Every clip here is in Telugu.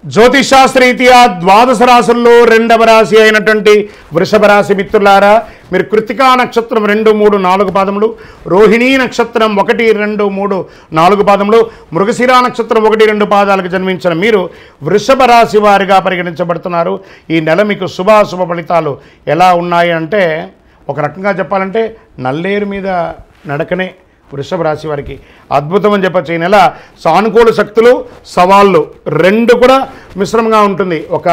జ్యోతిషాస్త్రరీత్యా ద్వాదశ రాశుల్లో రెండవ రాశి అయినటువంటి వృషభ రాశి మిత్రులారా, మీరు కృత్తికా నక్షత్రం 2, 3, 4 పాదములు, రోహిణీ నక్షత్రం 1, 2, 3, 4 పాదములు, మృగశిర నక్షత్రం 1, 2 పాదాలకు జన్మించిన మీరు వృషభ రాశి వారిగా పరిగణించబడుతున్నారు. ఈ నెల మీకు శుభాశుభ ఫలితాలు ఎలా ఉన్నాయి అంటే, ఒక రకంగా చెప్పాలంటే నల్లేరు మీద నడకనే వృషభ రాశి వారికి అద్భుతం అని చెప్పచ్చు. ఈ నెల సానుకూల శక్తులు, సవాళ్ళు రెండు కూడా మిశ్రమంగా ఉంటుంది. ఒక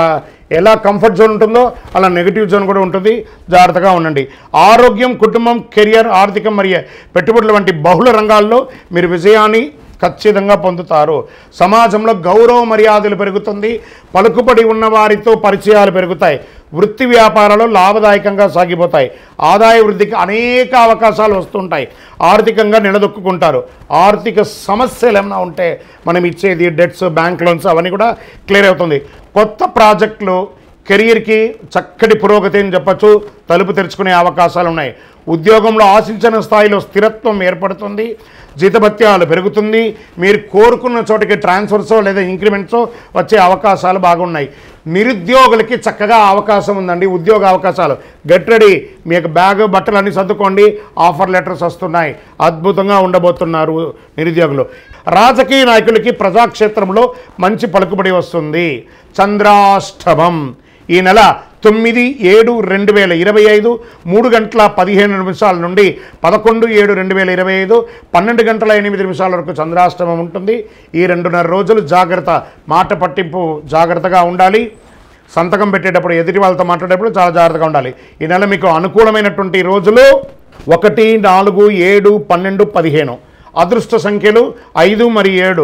ఎలా కంఫర్ట్ జోన్ ఉంటుందో అలా నెగిటివ్ జోన్ కూడా ఉంటుంది. జాగ్రత్తగా ఉండండి. ఆరోగ్యం, కుటుంబం, కెరియర్, ఆర్థికం మరియు పెట్టుబడుల వంటి బహుళ రంగాల్లో మీరు విజయాన్ని ఖచ్చితంగా పొందుతారు. సమాజంలో గౌరవ మర్యాదలు పెరుగుతుంది. పలుకుబడి ఉన్న వారితో పరిచయాలు పెరుగుతాయి. వృత్తి వ్యాపారాలు లాభదాయకంగా సాగిపోతాయి. ఆదాయ వృద్ధికి అనేక అవకాశాలు వస్తుంటాయి. ఆర్థికంగా నిలదొక్కుంటారు. ఆర్థిక సమస్యలు ఏమైనా ఉంటే మనం ఇచ్చేది డెట్స్, బ్యాంక్ లోన్స్ అవన్నీ కూడా క్లియర్ అవుతుంది. కొత్త ప్రాజెక్టులు కెరీర్కి చక్కటి పురోగతి అని చెప్పచ్చు. తలుపు తెరుచుకునే అవకాశాలు ఉన్నాయి. ఉద్యోగంలో ఆశించిన స్థాయిలో స్థిరత్వం ఏర్పడుతుంది. జీతభత్యాలు పెరుగుతుంది. మీరు కోరుకున్న చోటికి ట్రాన్స్ఫర్సో లేదా ఇంక్రిమెంట్సో వచ్చే అవకాశాలు బాగున్నాయి. నిరుద్యోగులకి చక్కగా అవకాశం ఉందండి. ఉద్యోగ అవకాశాలు గెట్ రెడీ. మీకు బ్యాగ్, బట్టలు అన్నీ సర్దుకోండి. ఆఫర్ లెటర్స్ వస్తున్నాయి. అద్భుతంగా ఉండబోతున్నారు నిరుద్యోగులు. రాజకీయ నాయకులకి ప్రజాక్షేత్రంలో మంచి పలుకుబడి వస్తుంది. చంద్రాష్టమం ఈ నెల 9/7/2025 3:15 నుండి 11/7/2025 12:08 వరకు చంద్రాష్టమం ఉంటుంది. ఈ 2.5 రోజులు జాగ్రత్త. మాట పట్టింపు జాగ్రత్తగా ఉండాలి. సంతకం పెట్టేటప్పుడు, ఎదుటి వాళ్ళతో మాట్లాడేటప్పుడు చాలా జాగ్రత్తగా ఉండాలి. ఈ నెల మీకు అనుకూలమైనటువంటి రోజులు 1, 4, 7, 12, 15. అదృష్ట సంఖ్యలు 5 మరియు 7.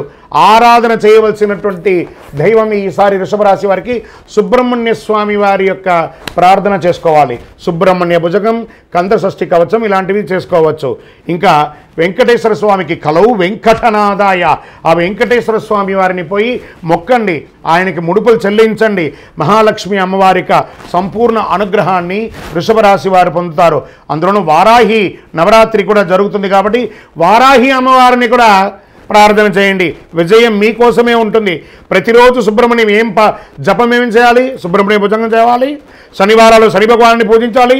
ఆరాధన చేయవలసినటువంటి దైవం ఈసారి వృషభరాశి వారికి సుబ్రహ్మణ్య స్వామి వారి యొక్క ప్రార్థన చేసుకోవాలి. సుబ్రహ్మణ్య భుజగం, కందషష్ఠి కవచం ఇలాంటివి చేసుకోవచ్చు. ఇంకా వెంకటేశ్వర స్వామికి కలవు వెంకటనాదాయ, ఆ వెంకటేశ్వర స్వామి వారిని పోయి మొక్కండి. ఆయనకి ముడుపులు చెల్లించండి. మహాలక్ష్మి అమ్మవారిక సంపూర్ణ అనుగ్రహాన్ని వృషభరాశి వారు పొందుతారు. అందులోనూ వారాహి నవరాత్రి కూడా జరుగుతుంది కాబట్టి వారాహి అమ్మవారిని కూడా ప్రార్థన చేయండి. విజయం మీకోసమే ఉంటుంది. ప్రతిరోజు సుబ్రహ్మణ్యం జపం ఏం చేయాలి? సుబ్రహ్మణ్య భుజంగం చేయాలి. శనివారాలు శని భగవాన్ని పూజించాలి.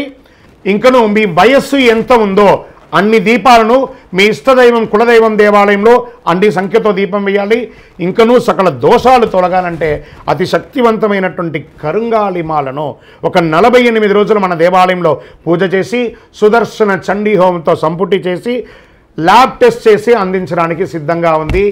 ఇంకను మీ వయస్సు ఎంత ఉందో అన్ని దీపాలను మీ ఇష్టదైవం, కులదైవం దేవాలయంలో అన్ని సంఖ్యతో దీపం వేయాలి. ఇంకనూ సకల దోషాలు తొలగాలంటే అతి శక్తివంతమైనటువంటి కరుంగాళిమాలను ఒక 48 రోజులు మన దేవాలయంలో పూజ చేసి సుదర్శన చండీ హోమంతో సంపుటి చేసి ల్యాబ్ టెస్ట్ చేసి అందించడానికి సిద్ధంగా ఉంది.